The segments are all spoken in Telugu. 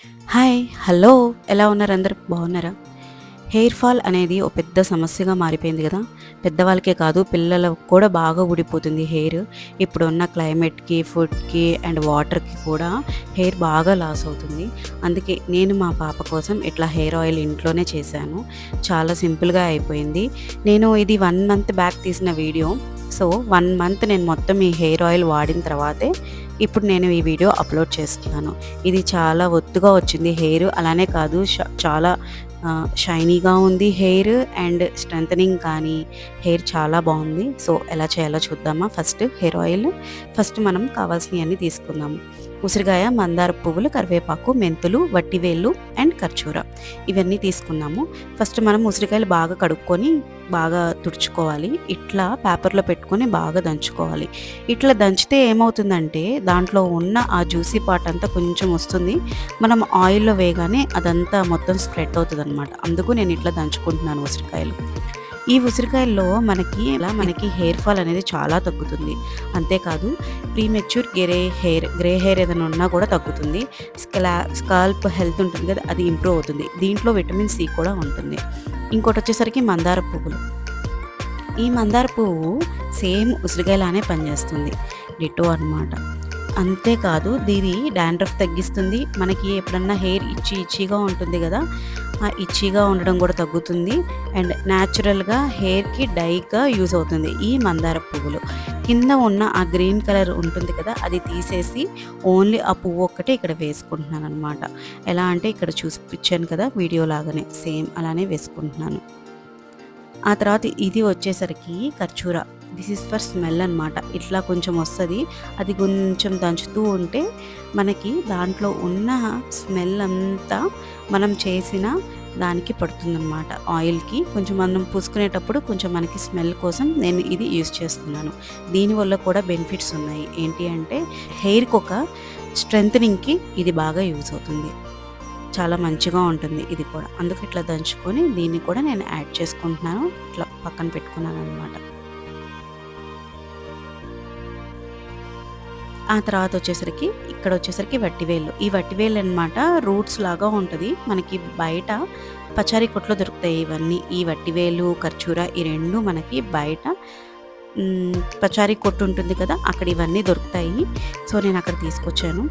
హాయ్! హలో! ఎలా ఉన్నారు అందరూ? బాగున్నారా? హెయిర్ ఫాల్ అనేది ఓ పెద్ద సమస్యగా మారిపోయింది గదా! పెద్దవాళ్ళకే కాదు పిల్లలకు కూడా బాగా ఊడిపోతుంది హెయిర్. ఇప్పుడున్న క్లైమేట్‌కి, ఫుడ్‌కి అండ్ వాటర్‌కి కూడా హెయిర్ బాగా లాస్ అవుతుంది. అందుకే నేను మా పాప కోసం ఇట్లా హెయిర్ ఆయిల్ ఇంట్లోనే చేశాను. చాలా సింపుల్‌గా అయిపోయింది. నేను ఇది 1 మంత్ బ్యాక్ తీసిన వీడియో. సో, 1 మంత్ నేను మొత్తం ఈ హెయిర్ ఆయిల్ వాడిన తర్వాతే ఇప్పుడు నేను ఈ వీడియో అప్‌లోడ్ చేస్తున్నాను. ఇది చాలా ఒత్తుగా వచ్చింది హెయిర్. అలానే కాదు చాలా షైనీగా ఉంది హెయిర్ అండ్ స్ట్రెంథెనింగ్ కానీ హెయిర్ చాలా బాగుంది. సో, ఎలా చేయాలో చూద్దామా? ఫస్ట్ మనం కావాల్సినవన్నీ తీసుకుందాము. ఉసిరికాయ, మందార పువ్వులు, కరివేపాకు, మెంతులు, వట్టివేళ్ళు అండ్ ఖర్జూర ఇవన్నీ తీసుకున్నాము. ఫస్ట్ మనం ఉసిరికాయలు బాగా కడుక్కొని బాగా తుడుచుకోవాలి. ఇట్లా పేపర్లో పెట్టుకొని బాగా దంచుకోవాలి. ఇట్లా దంచితే ఏమవుతుందంటే దాంట్లో ఉన్న ఆ జ్యూసీ పార్ట్ అంతా కొంచెం వస్తుంది. మనం ఆయిల్‌లో వేయగానే అదంతా మొత్తం స్ప్రెడ్ అవుతదనమాట. అందుకు నేను ఇట్లా దంచుకుంటున్నాను ఉసిరికాయలు. ఈ ఉసిరికాయల్లో మనకి హెయిర్ ఫాల్ అనేది చాలా తగ్గుతుంది. అంతేకాదు ప్రీమెచ్యూర్ గ్రే హెయిర్ ఏదైనా ఉన్నా కూడా తగ్గుతుంది. స్కాల్ప్ హెల్త్ ఉంటుంది కదా! అది ఇంప్రూవ్ అవుతుంది. దీంట్లో విటమిన్ సి కూడా ఉంటుంది. ఇంకోటొచ్చేసరికి మందార పువ్వులు. ఈ మందార పువ్వు సేమ్ ఉసిరికాయలానే పనిచేస్తుంది. డిట్టో అనమాట. అంతేకాదు దీని డాండ్రఫ్ తగ్గిస్తుంది. మనకి ఎప్పుడన్నా హెయిర్ ఇచ్చీగా ఉంటుంది కదా! ఆ ఇచ్చీగా ఉండడం కూడా తగ్గుతుంది. అండ్ న్యాచురల్‌గా హెయిర్‌కి డైగా యూజ్ అవుతుంది ఈ మందార పువ్వులు. కింద ఉన్న ఆ గ్రీన్ కలర్ ఉంటుంది కదా! అది తీసేసి ఓన్లీ ఆ పువ్వు ఒక్కటే ఇక్కడ వేసుకుంటున్నాననమాట. ఎలా అంటే ఇక్కడ చూపిచ్చాను కదా! వీడియో లాగానే సేమ్ అలానే వేసుకుంటున్నాను. ఆ తర్వాత ఇది వచ్చేసరికి ఖర్జూర. దిస్ ఈజ్ ఫర్ స్మెల్ అనమాట. ఇట్లా కొంచెం వస్తది. అది కొంచెం దంచుతూ ఉంటే మనకి దాంట్లో ఉన్న స్మెల్ అంతా మనం చేసిన దానికి పడుతుందనమాట. ఆయిల్‌కి కొంచెం మనం పూసుకునేటప్పుడు కొంచెం మనకి స్మెల్ కోసం నేను ఇది యూజ్ చేస్తున్నాను. దీనివల్ల కూడా బెనిఫిట్స్ ఉన్నాయి. ఏంటి అంటే హెయిర్‌కి ఒక స్ట్రెంథెనింగ్‌కి ఇది బాగా యూజ్ అవుతుంది. చాలా మంచిగా ఉంటుంది ఇది కూడా. అందుకు ఇట్లా దంచుకొని దీన్ని కూడా నేను యాడ్ చేసుకుంటున్నాను. ఇట్లా పక్కన పెట్టుకున్నాననమాట. ఆ తర్వాత ఇక్కడొచ్చేసరికి వట్టివేళ్ళు. ఈ వట్టివేళ్ళు అనమాట రూట్స్ లాగా ఉంటది. మనకి బయట పచారీ కొట్లో దొరుకుతాయి ఇవన్నీ. ఈ వట్టివేలు, ఖర్జూర ఈ 2 మనకి బయట పచారీ కొట్టు ఉంటుంది కదా! అక్కడ ఇవన్నీ దొరుకుతాయి. సో, నేను అక్కడ తీసుకొచ్చాను.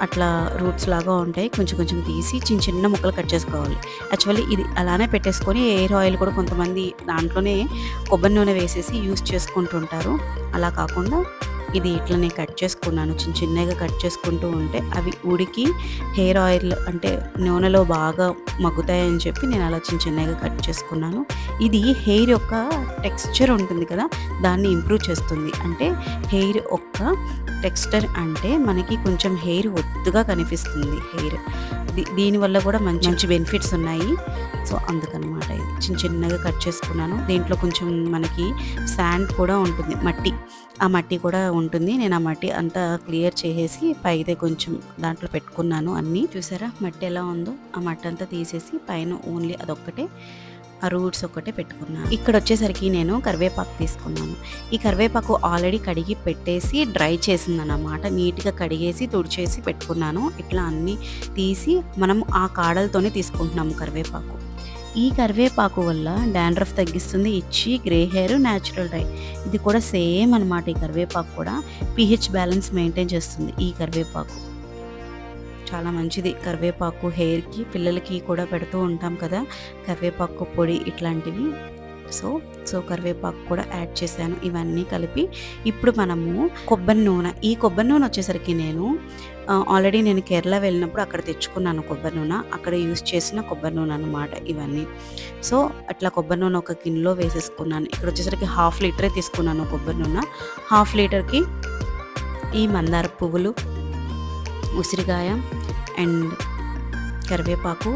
అట్లా రూట్స్ లాగా ఉంటాయి. కొంచెం కొంచెం తీసి చిన్న చిన్న ముక్కలు కట్ చేసుకోవాలి. యాక్చువల్లీ ఇది అలానే పెట్టేసుకొని హెయిర్ ఆయిల్ కూడా కొంతమంది దాంట్లోనే కొబ్బరి నూనె వేసేసి యూజ్ చేసుకుంటుంటారు. అలా కాకుండా ఇది ఇట్లనే కట్ చేసుకున్నాను. చిన్న చిన్నగా కట్ చేసుకుంటూ ఉంటే అవి ఉడికి హెయిర్ ఆయిల్ అంటే నూనెలో బాగా మగ్గుతాయని చెప్పి నేను అలా చిన్న చిన్నగా కట్ చేసుకున్నాను. ఇది హెయిర్ యొక్క టెక్స్చర్ ఉంటుంది కదా! దాన్ని ఇంప్రూవ్ చేస్తుంది. అంటే హెయిర్ యొక్క టెక్స్చర్ అంటే మనకి కొంచెం హెయిర్ ఒత్తుగా కనిపిస్తుంది హెయిర్. దీనివల్ల కూడా మంచి మంచి బెనిఫిట్స్ ఉన్నాయి. సో, అందుకనమాట ఇది చిన్న చిన్నగా కట్ చేసుకున్నాను. దీంట్లో కొంచెం మనకి శాండ్ కూడా ఉంటుంది. ఆ మట్టి కూడా ఉంటుంది. నేను ఆ మట్టి అంతా క్లియర్ చేసేసి పైదే కొంచెం దాంట్లో పెట్టుకున్నాను అన్నీ. చూసారా మట్టి ఎలా ఉందో? ఆ మట్టి అంతా తీసేసి పైన ఓన్లీ అదొక్కటే ఆ రూట్స్ ఒక్కటే పెట్టుకున్నాను. ఇక్కడొచ్చేసరికి నేను కరివేపాకు తీసుకున్నాను. ఈ కరివేపాకు ఆల్రెడీ కడిగి పెట్టేసి డ్రై చేసిందనమాట. నీట్‌గా కడిగేసి, తుడిచేసి పెట్టుకున్నాను. ఇట్లా అన్నీ తీసి మనం ఆ కాడలతోనే తీసుకుంటున్నాము కరివేపాకు. ఈ కరివేపాకు వల్ల డాండ్రఫ్ తగ్గిస్తుంది. Grey hair, natural die. ఇది కూడా సేమ్ అనమాట. ఈ కరివేపాకు కూడా పీహెచ్ బ్యాలెన్స్ మెయింటైన్ చేస్తుంది ఈ కరివేపాకు. చాలా మంచిది కరివేపాకు హెయిర్‌కి, పిల్లలకి కూడా పెడుతూ ఉంటాం కదా! కరివేపాకు పొడి ఇట్లాంటివి. సో, కరివేపాకు కూడా యాడ్ చేశాను. ఇవన్నీ కలిపి ఇప్పుడు మనము ఈ కొబ్బరి నూనె వచ్చేసరికి ఆల్రెడీ నేను కేరళ వెళ్ళినప్పుడు అక్కడ తెచ్చుకున్నాను కొబ్బరి నూనె. అక్కడ యూజ్ చేసిన కొబ్బరి నూనె అనమాట ఇవన్నీ. సో, అట్లా కొబ్బరి నూనె ఒక గిన్నెలో వేసేసుకున్నాను. ఇక్కడొచ్చేసరికి 1/2 లీటరే తీసుకున్నాను కొబ్బరి నూనె. 1/2 లీటర్‌కి ఈ మందార పువ్వులు, ఉసిరికాయ అండ్ కరివేపాకు,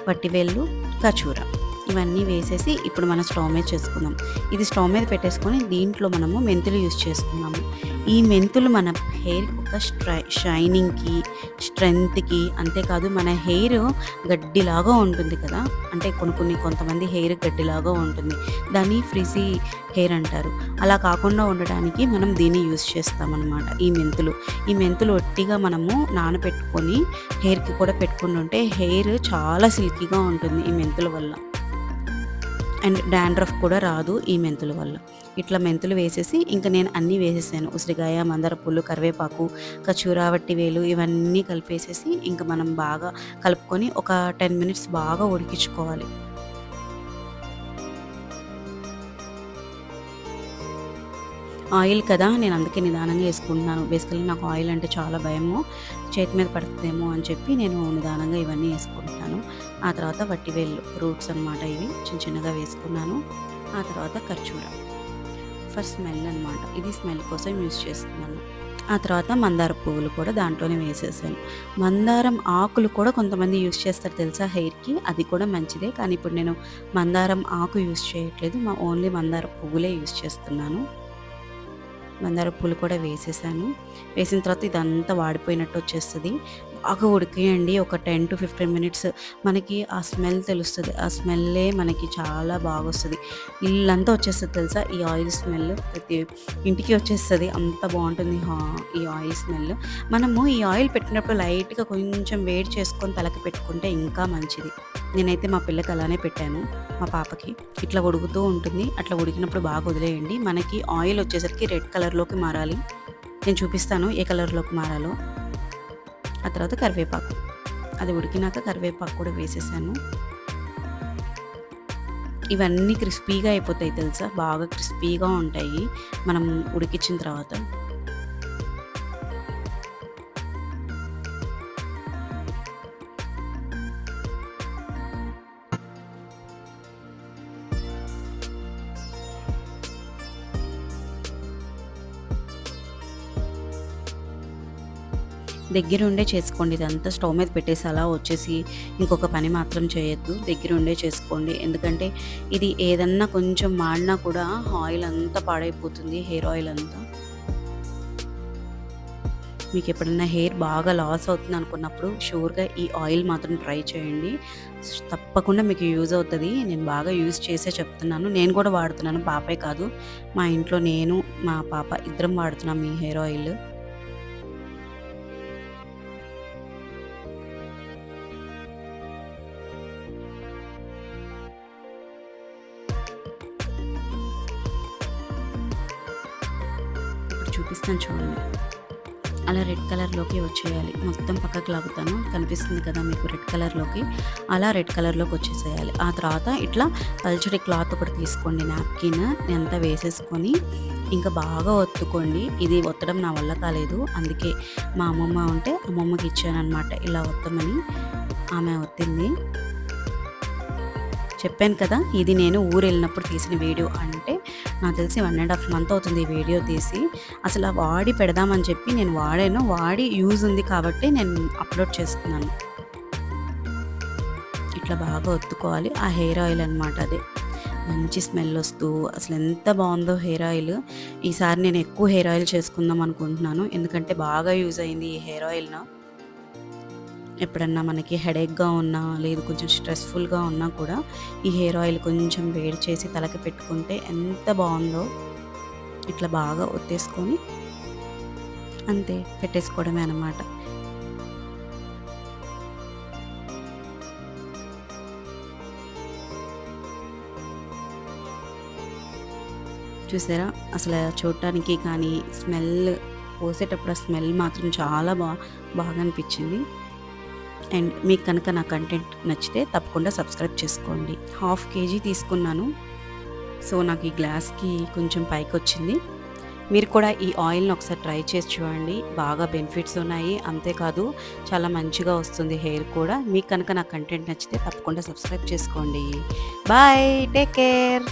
వట్టివేళ్ళు, ఖర్జూర ఇవన్నీ వేసేసి ఇప్పుడు మనం స్టవ్ మీద చేసుకుందాం. ఇది స్టవ్ మీద పెట్టేసుకొని దీంట్లో మనము మెంతులు యూజ్ చేసుకున్నాము. ఈ మెంతులు మన హెయిర్‌కి ఒక షైనింగ్‌కి, స్ట్రెంగ్త్‌కి అంతేకాదు మన హెయిర్ గడ్డిలాగా ఉంటుంది కదా! అంటే కొంతమంది హెయిర్ గడ్డిలాగా ఉంటుంది. దాన్ని ఫ్రిజీ హెయిర్ అంటారు. అలా కాకుండా ఉండడానికి మనం దీన్ని యూజ్ చేస్తామనమాట ఈ మెంతులు ఒట్టిగా మనము నానబెట్టుకొని హెయిర్‌కి కూడా పెట్టుకుంటుంటే హెయిర్ చాలా సిల్కీగా ఉంటుంది ఈ మెంతుల వల్ల. అండ్ డాండ్రఫ్ కూడా రాదు ఈ మెంతుల వల్ల. ఇట్లా మెంతులు వేసేసి ఇంక నేను అన్నీ వేసేసాను. ఉసిరికాయ, మందార పూలు, కరివేపాకు, కచూరావట్టి వేలు ఇవన్నీ కలిపేసేసి ఇంక మనం బాగా కలుపుకొని ఒక 10 మినిట్స్ బాగా ఉడికించుకోవాలి. ఆయిల్ కదా! నేను అందుకే నిదానంగా యేసుకుంటున్నాను. బేసికల్లీ నాకు ఆయిల్ అంటే చాలా భయము. చేతి మీద పడుతుందేమో అని చెప్పి నేను నిదానంగా ఇవన్నీ యేసుకుంటున్నాను. ఆ తర్వాత వట్టివేళ్ళు రూట్స్ అనమాట ఇవి. చిన్నగా వేసుకున్నాను. ఆ తర్వాత ఖర్జూర ఫర్ స్మెల్ అనమాట. ఇది స్మెల్ కోసం యూజ్ చేస్తున్నాను. ఆ తర్వాత మందార పువ్వులు కూడా దాంట్లోనే వేసేసాను. మందారం ఆకులు కూడా కొంతమంది యూజ్ చేస్తారు తెలుసా హెయిర్‌కి. అది కూడా మంచిదే. కానీ ఇప్పుడు నేను మందారం ఆకు యూజ్ చేయట్లేదు. ఓన్లీ మందార పువ్వులే యూజ్ చేస్తున్నాను. మందార పూలు కూడా వేసేసాను. వేసిన తర్వాత ఇదంతా వాడిపోయినట్టు వచ్చేస్తది. బాగా ఉడికియండి. ఒక 10-15 మినిట్స్ మనకి ఆ స్మెల్ తెలుస్తది. ఆ స్మెల్లే మనకి చాలా బాగొస్తది. ఇల్లంతా వచ్చేస్తది తెలుసా ఈ ఆయిల్ స్మెల్. ప్రతి ఇంటికి వచ్చేస్తది. అంత బావుంటుంది ఈ ఆయిల్ స్మెల్. మనము ఈ ఆయిల్ పెట్టినప్పుడు లైట్‌గా కొంచెం వేడి చేసుకొని తలకి పెట్టుకుంటే ఇంకా మంచిది. నేనైతే మా పిల్లకి అలానే పెట్టాను. మా పాపకి. ఇట్లా ఉడుకుతూ ఉంటుంది. అట్లా ఉడికినప్పుడు బాగా వదిలేయండి. మనకి ఆయిల్ వచ్చేసరికి రెడ్ కలర్‌లోకి మారాలి. నేను చూపిస్తాను ఏ కలర్‌లోకి మారాలో. ఆ తర్వాత కరివేపాకు. అది ఉడికినాక కరివేపాకు కూడా వేసేసాను. ఇవన్నీ క్రిస్పీగా అయిపోతాయి తెలుసా! బాగా క్రిస్పీగా ఉంటాయి మనం ఉడికించిన తర్వాత. దగ్గరుండే చేసుకోండి. ఇదంతా స్టవ్ మీద పెట్టేసి అలా వచ్చేసి ఇంకొక పని మాత్రం చేయొద్దు. దగ్గరుండే చేసుకోండి. ఎందుకంటే ఇది ఏదన్నా కొంచెం మాడినా కూడా ఆయిల్ అంతా పాడైపోతుంది. హెయిర్ ఆయిల్ అంతా. మీకు ఎప్పుడన్నా హెయిర్ బాగా లాస్ అవుతుంది అనుకున్నప్పుడు షూర్‌గా ఈ ఆయిల్ మాత్రం ట్రై చేయండి. తప్పకుండా మీకు యూజ్ అవుతది. నేను బాగా యూజ్ చేసే చెప్తున్నాను. నేను కూడా వాడుతున్నాను. పాపే కాదు, మా ఇంట్లో నేను, మా పాప ఇద్దరం వాడుతున్నాం ఈ హెయిర్ ఆయిల్. ఇప్పుడు చూపిస్తాను చూడండి. అలా రెడ్ కలర్‌లోకి వచ్చేయాలి. మొత్తం పక్కకు లాగుతాను. కనిపిస్తుంది కదా మీకు రెడ్ కలర్‌లోకి. అలా రెడ్ కలర్‌లోకి వచ్చేసేయాలి. ఆ తర్వాత ఇట్లా పల్చటి క్లాత్ ఒకటి తీసుకోండి, నాప్కిన్ అంతా వేసేసుకొని ఇంకా బాగా ఒత్తుకోండి. ఇది ఒత్తడం నా వల్ల కాలేదు. అందుకే మా అమ్మమ్మ ఉంటే అమ్మమ్మకి ఇచ్చాననమాట ఇలా ఒత్తమని. ఆమె ఒత్తింది. చెప్పాను కదా! ఇది నేను ఊరెళ్ళినప్పుడు తీసిన వీడియో. అంటే నాకు తెలిసి 1½ మంత్ అవుతుంది ఈ వీడియో తీసి. అసల వాడి పెడదామని చెప్పి నేను వాడాను. వాడి యూజ్ ఉంది కాబట్టి నేను అప్‌లోడ్ చేస్తున్నాను. ఇట్లా బాగా ఒత్తుకోవాలి. ఆ హెయిర్ ఆయిల్ అనమాట అదే. మంచి స్మెల్ వస్తూ అసలెంత బావుందో హెయిర్ ఆయిల్. ఈసారి నేను ఎక్కువ హెయిర్ ఆయిల్ చేసుకుందాం అనుకుంటున్నాను. ఎందుకంటే బాగా యూజ్ అయింది ఈ హెయిర్ ఆయిల్ ఎప్పుడన్నా మనకి హెడేక్‌గా ఉన్నా, లేదు కొంచెం స్ట్రెస్‌ఫుల్‌గా ఉన్నా కూడా ఈ హెయిర్ ఆయిల్ కొంచెం వేడి చేసి తలకి పెట్టుకుంటే ఎంత బావుందో. ఇట్లా బాగా ఒత్తేసుకొని అంతే పెట్టేసుకోవడమే అన్నమాట. చూసారా? అసల చూడటానికి కానీ స్మెల్ పోసేటప్పుడు ఆ స్మెల్ మాత్రం చాలా బాగా అనిపించింది. అండ్ మీకు కనుక నా కంటెంట్ నచ్చితే తప్పకుండా సబ్స్క్రైబ్ చేసుకోండి. 1/2 కేజీ తీసుకున్నాను. సో నాకు ఈ గ్లాస్‌కి కొంచెం పైకొచ్చింది. మీరు కూడా ఈ ఆయిల్‌ని ఒకసారి ట్రై చేసి చూడండి. బాగా బెనిఫిట్స్ ఉన్నాయి. అంతేకాదు చాలా మంచిగా వస్తుంది హెయిర్ కూడా. మీకు కనుక నా కంటెంట్ నచ్చితే తప్పకుండా సబ్స్క్రైబ్ చేసుకోండి. బాయ్. Take care.